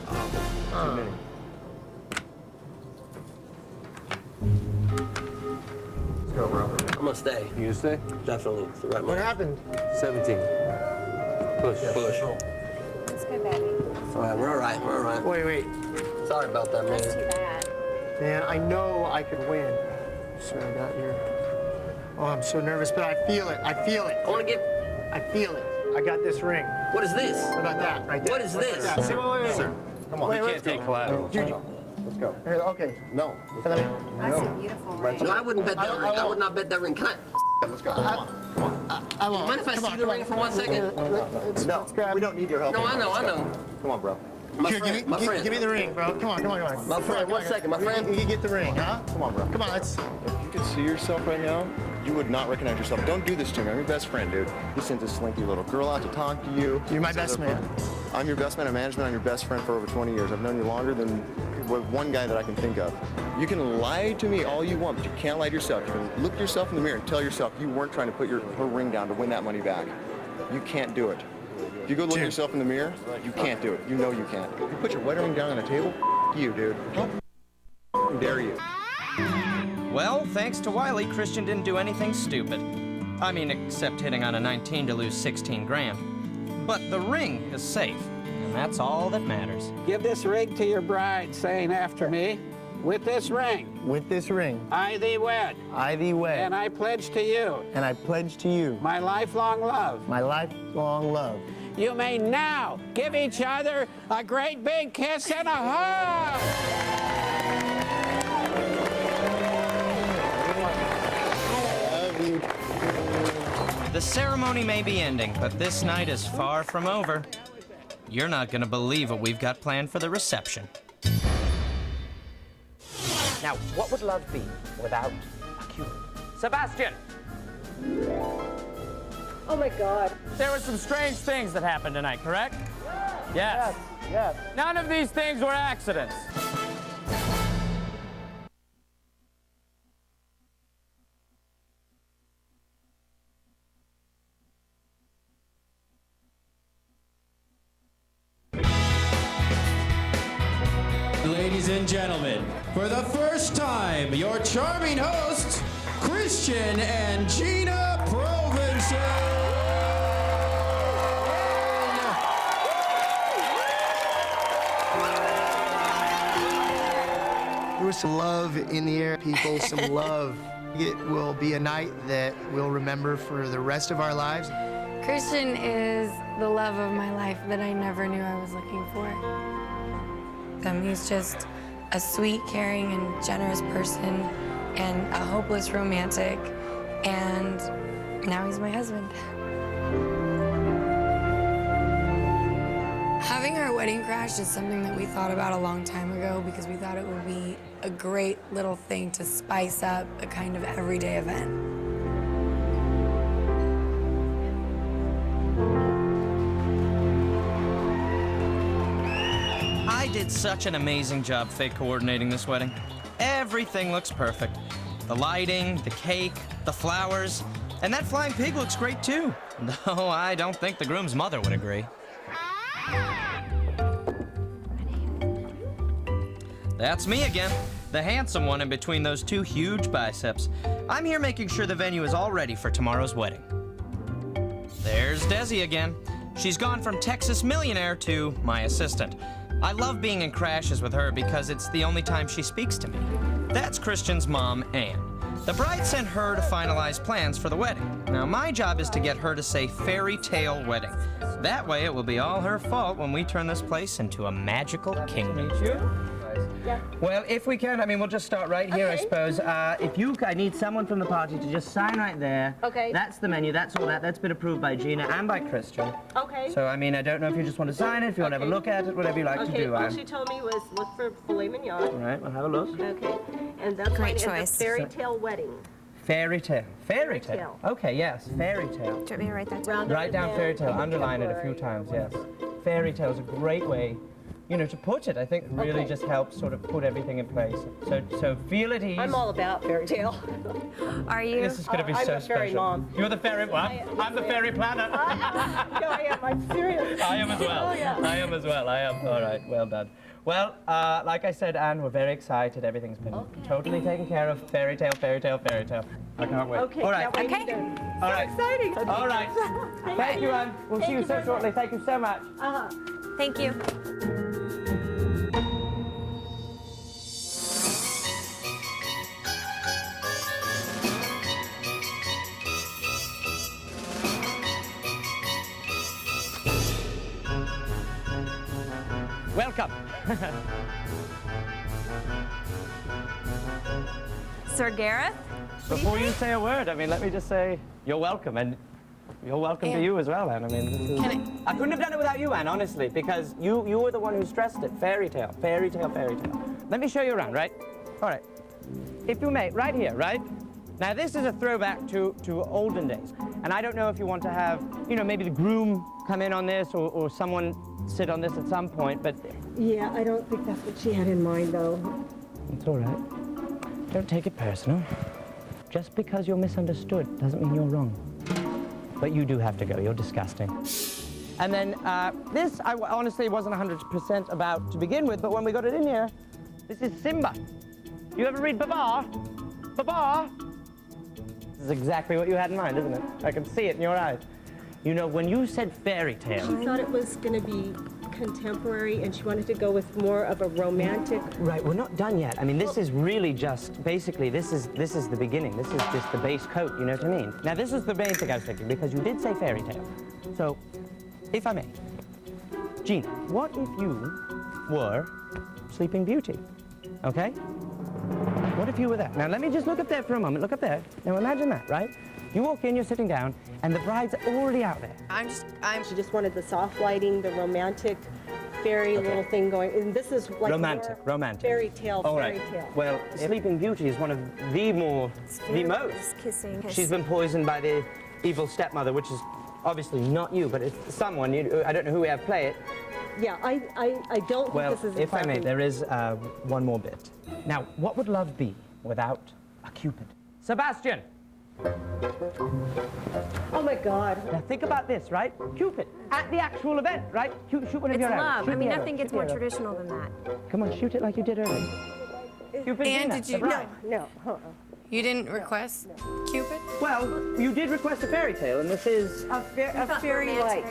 Too many. Let's go, bro. I'm gonna stay. You gonna stay? Definitely. It's the right What move. happened? 17. Push. Push. Let's go, baby. All right, we're all right. We're all right. Wait. Sorry about that, man. That's too bad. Man, I know I could win. So I got here. Oh, I'm so nervous, but I feel it. I feel it. I wanna get. I feel it. I got this ring. What is this? What about that right there? What is this? Yeah, see, wait. Sir, come on. Wait, You wait. can't take collateral. Judy. Let's go. Here, okay. No. Let me- That's a beautiful ring. No, I wouldn't bet that I ring. I won't. would not bet that ring. Can I? Let's go. Come on. I won't. Mind if I Come see on, the come ring on. for 1 second? No, we don't need your help. No, I anymore. know, I Let's go. know. Come on, bro. My Here, friend, my friend. give me the ring, bro. Come on. My friend, 1 second, my friend. You can get the ring, huh? Come on, bro. Come on, let's. If you could see yourself right now, you would not recognize yourself. Don't do this to me. I'm your best friend, dude. You sent this slinky little girl out to talk to you. You're my best man. I'm your best man in management. I'm your best friend for over 20 years. I've known you longer than one guy that I can think of. You can lie to me all you want, but you can't lie to yourself. You can look yourself in the mirror and tell yourself you weren't trying to put her ring down to win that money back. You can't do it. If you go look yourself in the mirror, you can't do it. You know you can't. If you put your wedding ring down on the table, you, dude. How dare you? Well, thanks to Wiley, Christian didn't do anything stupid. I mean, except hitting on a 19 to lose 16 grand. But the ring is safe, and that's all that matters. Give this ring to your bride, saying after me, with this ring, With this ring, I thee wed, I thee wed, and I pledge to you and I pledge to you my lifelong love. my lifelong love. You may now give each other a great big kiss and a hug. The ceremony may be ending, but this night is far from over. You're not gonna believe what we've got planned for the reception. Now, what would love be without a Cupid? Sebastian! Oh my God. There were some strange things that happened tonight, correct? Yes. Yes. None of these things were accidents. Ladies and gentlemen, for the first time, your charming hosts, Christian and Gina Provencher. There was some love in the air, people, some love. It will be a night that we'll remember for the rest of our lives. Christian is the love of my life that I never knew I was looking for. He's just a sweet, caring, and generous person, and a hopeless romantic, and now he's my husband. Having our wedding crash is something that we thought about a long time ago because we thought it would be a great little thing to spice up a kind of everyday event. I did such an amazing job fake coordinating this wedding. Everything looks perfect. The lighting, the cake, the flowers, and that flying pig looks great too. Though I don't think the groom's mother would agree. That's me again, the handsome one in between those two huge biceps. I'm here making sure the venue is all ready for tomorrow's wedding. There's Desi again. She's gone from Texas millionaire to my assistant. I love being in crashes with her because it's the only time she speaks to me. That's Christian's mom, Anne. The bride sent her to finalize plans for the wedding. Now, my job is to get her to say fairy tale wedding. That way, it will be all her fault when we turn this place into a magical kingdom. Yeah. Well, if we can, I mean, we'll just start right here, I suppose. I need someone from the party to just sign right there. Okay. That's the menu, that's all that. That's been approved by Gina and by Christian. Okay. So, I mean, I don't know if you just want to sign it, if you want to have a look at it, whatever you like to do. All she told me was look for filet mignon. All right, we'll have a look. Okay. And that's Great fine. choice. And the fairy tale wedding. Fairy tale. Fairy Fairy tale. tale. Okay, yes, fairy tale. Do you want me to write that down? Round Write up down and fairy tale, down. underline it a few times, yes. Fairy tale is a great way. you know, to put it. I think really Okay. just helps sort of put everything in place. So feel at ease. I'm all about fairy tale. Are you? This is going to be I'm so a fairy special. mom. You're the fairy what? I'm the fairy planner. No, I am. I'm serious. I am as well. Oh, yeah. I am as well. I am. All right. Well done. Well, like I said, Anne, we're very excited. Everything's been totally taken care of. Fairy tale, fairy tale, fairy tale. I can't wait. Okay. All right. can't wait Okay. either. All right. Exciting. All right. Thank you, Anne. We'll see you so very shortly. Thank you so much. Thank you. Welcome. Sir Gareth? Before you say a word, I mean, let me just say you're welcome, and you're welcome to Anne. you as well, Anne. I mean, this is... I couldn't have done it without you, Anne, honestly, because you were the one who stressed it. Fairy tale, fairy tale, fairy tale. Let me show you around, right? All right. If you may, right here, right? Now, this is a throwback to olden days, and I don't know if you want to have, you know, maybe the groom come in on this or someone sit on this at some point, but Yeah, I don't think that's what she had in mind, though. it's all right. Don't take it personal. Just because you're misunderstood doesn't mean you're wrong. But you do have to go. You're disgusting. And then this, I honestly wasn't 100% about to begin with, but when we got it in here, this is Simba. You ever read Babar? Babar? This is exactly what you had in mind, isn't it? I can see it in your eyes. You know, when you said fairy tale... She thought it was going to be contemporary, and she wanted to go with more of a romantic. Right, we're not done yet. I mean, this is really just, basically, this is the beginning. This is just the base coat, you know what I mean? Now, this is the main thing I was thinking, because you did say fairy tale. So, if I may, Gina, what if you were Sleeping Beauty, okay? What if you were that? Now, let me just look up there for a moment. Look up there. Now, imagine that, right? You walk in, you're sitting down, and the bride's already out there. She just wanted the soft lighting, the romantic fairy little thing going. And this is like Romantic, more romantic. fairy tale, All fairy right. tale. Well, Sleeping Beauty is one of the most. Kissing. She's been poisoned by the evil stepmother, which is obviously not you, but it's someone. I don't know who we have play it. Yeah, I don't think Well, this is if I may, exactly- there is one more bit. Now, what would love be without a Cupid? Sebastian! Oh my God. Now think about this, right? Cupid, at the actual event, right? Shoot one of It's your arrows. love. Shoot I mean, the arrow. nothing gets Shoot the more arrow. traditional than that. Come on, shoot it like you did earlier. Cupid, And Gina, did you- the bride. No. You didn't request Cupid? Well, you did request a fairy tale, and this is... A fairy like.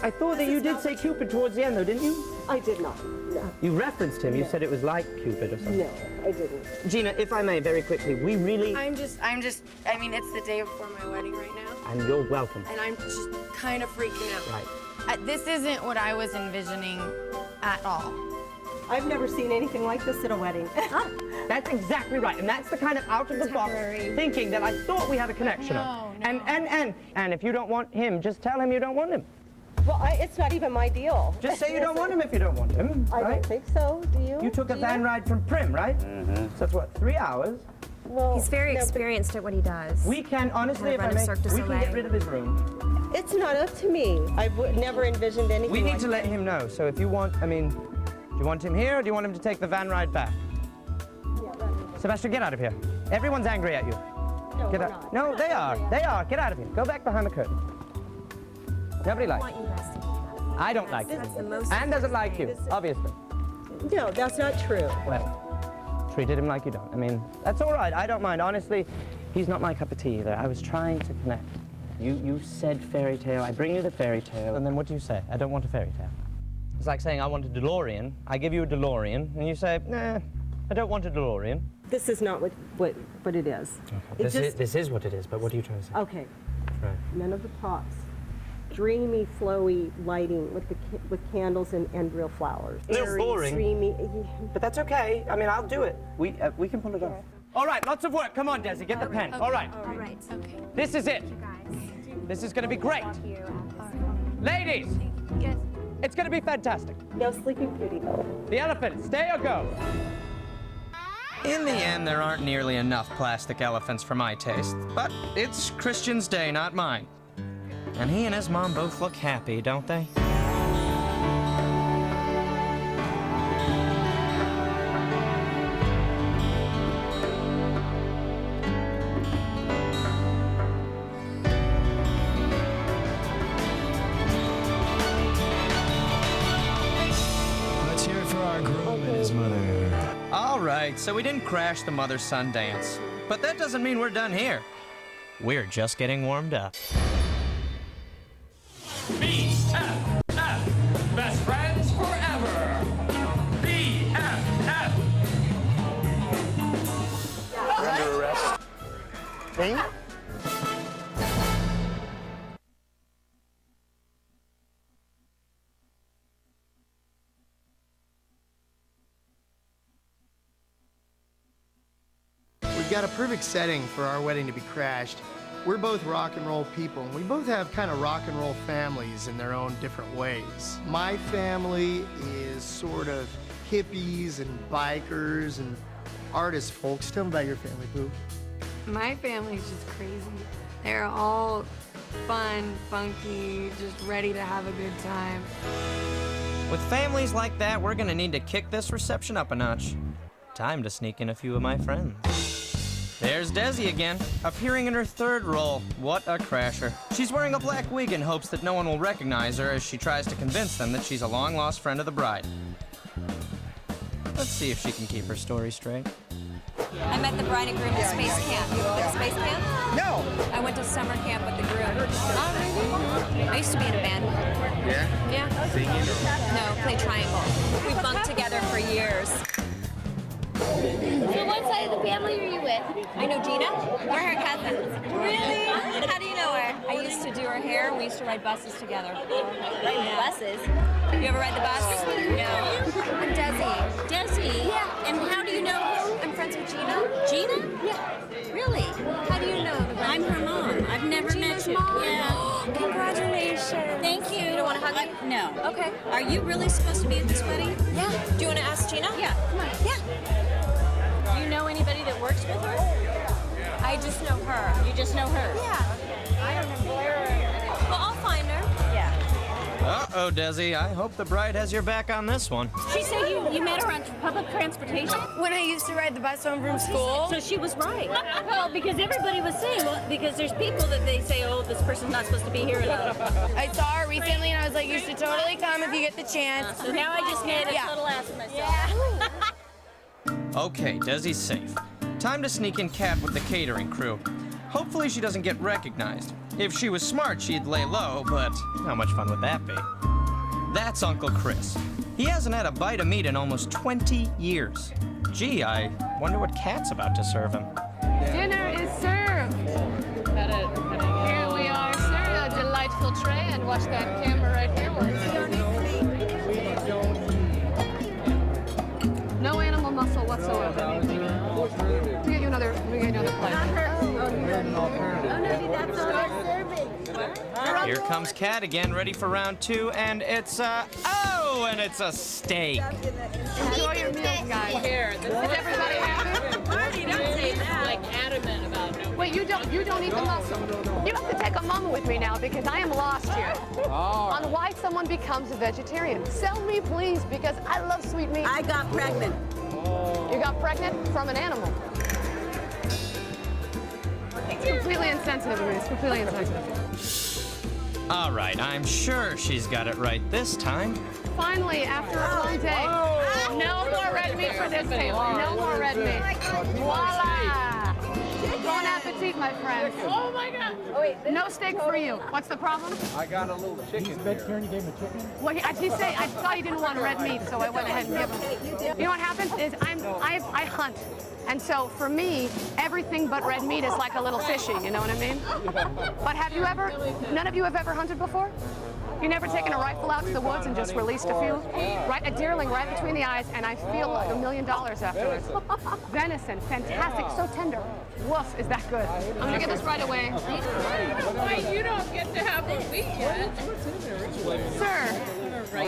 I thought that you did say Cupid towards the end, though, didn't you? I did not. No. You referenced him. You said it was like Cupid or something. No, I didn't. Gina, if I may, very quickly, we really... I mean, it's the day before my wedding right now, And you're welcome. and I'm just kind of freaking out. Right. This isn't what I was envisioning at all. I've never seen anything like this at a wedding. That's exactly right, and that's the kind of out-of-the-box thinking that I thought we had a connection on. And if you don't want him, just tell him you don't want him. Well, it's not even my deal. Just say you don't want him if you don't want him. I right? don't think so. Do you? You took a Do van ride from Prim, right? Mm-hmm. So that's what, 3 hours? Well, He's very no, but experienced at what he does. We can, honestly, if I Run a may, Cirque du we can get Soleil. rid of his room. It's not up to me. I've never envisioned anything We need like to let him know. So if you want, I mean, do you want him here or do you want him to take the van ride back? Sebastian, get out of here. Everyone's angry at you. No, Get we're out. not. No, We're not they are. angry at They are. Get out of here. Go back behind the curtain. Nobody likes you. you guys to do that. I don't like you. That's the most Anne doesn't like you, important obviously. No, that's not true. Well, treated him like you don't. I mean, that's all right. I don't mind. Honestly, he's not my cup of tea either. I was trying to connect. You said fairy tale. I bring you the fairy tale. And then what do you say? I don't want a fairy tale. It's like saying I want a DeLorean. I give you a DeLorean, and you say, nah, I don't want a DeLorean. This is not what it is. It This is what it is, but what are you trying to say? Okay. Right. None of the props. Dreamy, flowy lighting with candles and real flowers. A little Airy, boring. Dreamy. But that's okay. I mean, I'll do it. We can pull it off. All right, lots of work. Come on, Desi, get the pen. All right. All right. Okay. This is it. You guys. This is going to be great. Ladies, Yes. it's going to be fantastic. No Sleeping Beauty though. The elephant, stay or go? In the end, there aren't nearly enough plastic elephants for my taste, but it's Christian's day, not mine. And he and his mom both look happy, don't they? groom and his mother. All right, so we didn't crash the mother-son dance. But that doesn't mean we're done here. We're just getting warmed up. BFF, best friends forever. BFF. You're under arrest. Me? We've got a perfect setting for our wedding to be crashed. We're both rock and roll people, and we both have kind of rock and roll families in their own different ways. My family is sort of hippies and bikers and artist folks. Tell them about your family, Boo. My family's just crazy. They're all fun, funky, just ready to have a good time. With families like that, we're gonna need to kick this reception up a notch. Time to sneak in a few of my friends. There's Desi again, appearing in her third role. What a crasher. She's wearing a black wig in hopes that no one will recognize her as she tries to convince them that she's a long-lost friend of the bride. Let's see if she can keep her story straight. I met the bride and groom at space camp. You ever been to space camp? No. I went to summer camp with the groom. I used to be in a band. Yeah? Yeah. Singing? No, play triangle. We bunked together for years. So what side of the family are you with? I know Gina. We're her cousins. Really? How do you know her? I used to do her hair, and we used to ride buses together. Riding buses? You ever ride the bus? No. I'm Desi. Desi? Yeah. And how do you know her? I'm friends with Gina. Gina? Yeah. Really? How do you know the bride? I'm her mom. I've never Gina's met you. mom? Yeah. Congratulations. Thank you. You don't want to hug me? No. Okay. Are you really supposed to be at this wedding? Yeah. Do you want to ask Gina? Yeah. Come on. Yeah. Do you know anybody that works with her? I just know her. You just know her? Yeah. I don't know where. Well, I'll find her. Yeah. Uh-oh, Desi. I hope the bride has your back on this one. She said you met her on public transportation? When I used to ride the bus home from school. So she was right. Well, because everybody was saying, well, because there's people that they say, oh, this person's not supposed to be here. I saw her recently and I was like, you should totally come if you get the chance. So now I just made a total ass of myself. Yeah. Okay, Desi's safe. Time to sneak in Kat with the catering crew. Hopefully she doesn't get recognized. If she was smart, she'd lay low, but how much fun would that be? That's Uncle Chris. He hasn't had a bite of meat in almost 20 years. Gee, I wonder what Kat's about to serve him. Dinner is served. Here we are, sir. A delightful tray, and watch that camera right here. No animal muscle whatsoever. We get you another plate. Here comes Kat again, ready for round two, and it's and it's a steak. Enjoy your meals, guys. Here, is everybody happy? Marty, don't say that. Like adamant about no. Wait, you don't eat the muscle. You have to take a moment with me now because I am lost here on why someone becomes a vegetarian. Sell me, please, because I love sweet meat. I got pregnant. You got pregnant from an animal. It's completely insensitive of me. It's completely insensitive. All right, I'm sure she's got it right this time. Finally, after a long day, no more red meat for this table. No more red meat. Voila! Bon appetit, my friend. Oh my God! Oh, wait, no steak for you. What's the problem? I got a little chicken. He's vegetarian. You gave him a chicken. Well, I thought he didn't want red meat, so I went ahead and gave him. You know what happens is I hunt. And so for me, everything but red meat is like a little fishy, you know what I mean? But none of you have ever hunted before? You never taken a rifle out to the woods and just released a few? Right, a deerling right between the eyes, and I feel like $1 million afterwards. Venison, fantastic, so tender. Woof, is that good? I'm gonna get this right away. Wait, you don't get to have what we get. Sir,